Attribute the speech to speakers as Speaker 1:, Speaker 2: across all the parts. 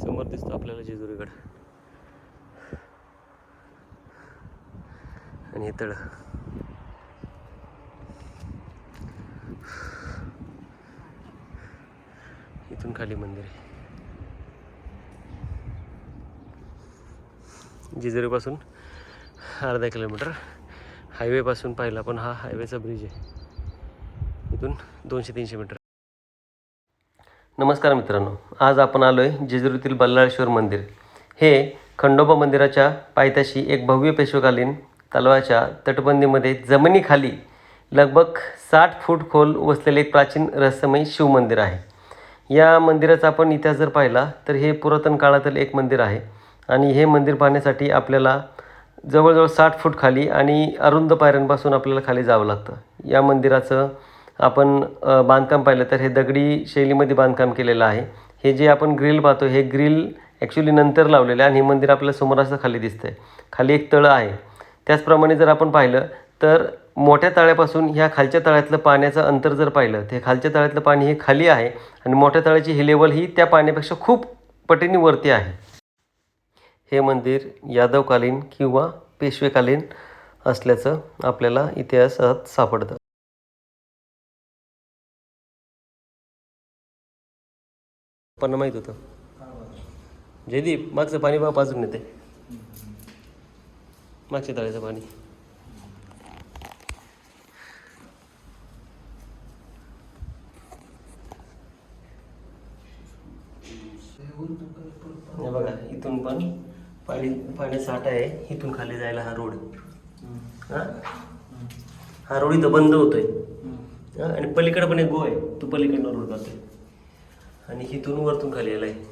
Speaker 1: समोर दिसतो आपल्याला जेजुरीगड आणि हे तळ. इथून खाली मंदिर आहे. जेजुरीपासून अर्धा किलोमीटर हायवेपासून पाहिला, पण हा हायवेचा ब्रिज आहे. इथून 200-300 मीटर. नमस्कार मित्रांनो, आज आपण आलो आहे जेजुरीतील बल्लाळेश्वर मंदिर. हे खंडोबा मंदिराच्या पायथ्याशी एक भव्य पेशवेकालीन तलावाच्या तटबंदीमध्ये जमिनीखाली लगभग 60 फूट खोल वसलेले एक प्राचीन रहस्यमय शिवमंदिर आहे. या मंदिराचा आपण इतिहास जर पाहिला तर हे पुरातन काळातील एक मंदिर आहे आणि हे मंदिर पाहण्यासाठी आपल्याला जवळजवळ 60 फूट खाली आणि अरुंद पायऱ्यांपासून आपल्याला खाली जावं लागतं. या मंदिराचं आपण बांधकाम पाहिलं तर हे दगडी शैलीमध्ये बांधकाम केलेलं आहे. हे जे आपण ग्रिल पाहतो हे ग्रिल ॲक्च्युली नंतर लावलेलं आहे आणि हे मंदिर आपल्याला समोर असं खाली दिसतं आहे. खाली एक तळं आहे. त्याचप्रमाणे जर आपण पाहिलं तर मोठ्या तळ्यापासून ह्या खालच्या तळ्यातलं पाण्याचं अंतर जर पाहिलं तर खालच्या तळ्यातलं पाणी हे खाली आहे आणि मोठ्या तळ्याची ही लेवल ही त्या पाण्यापेक्षा खूप पटीने वरती आहे. हे मंदिर यादवकालीन किंवा पेशवेकालीन असल्याचं आपल्याला इतिहासात सापडतं. पण माहीत होतं. जयदीप, मागचं पाणी बघा पाजून येते. मागच्या तळ्याचं पाणी. हे बघा, इथून पण पाणी साठा आहे. इथून खाली जायला हा रोड. हा रोड इथं बंद होतोय आणि पलीकडे पण एक गो आहे, तो पलीकडनं रोड जातोय आणि इथून वरतून खाली यायला आहे.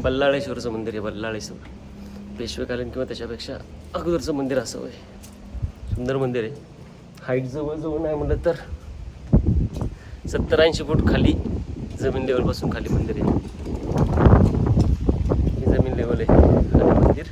Speaker 1: बल्लाळेश्वरचं मंदिर आहे. बल्लाळेश्वर पेशवेकालीन किंवा त्याच्यापेक्षा अगोदरचं मंदिर असावं आहे. सुंदर मंदिर आहे. हाईट जवळजवळ नाही म्हटलं तर 70-80 फूट खाली जमीन लेवलपासून खाली मंदिर आहे. ही जमीन लेवल आहे आणि मंदिर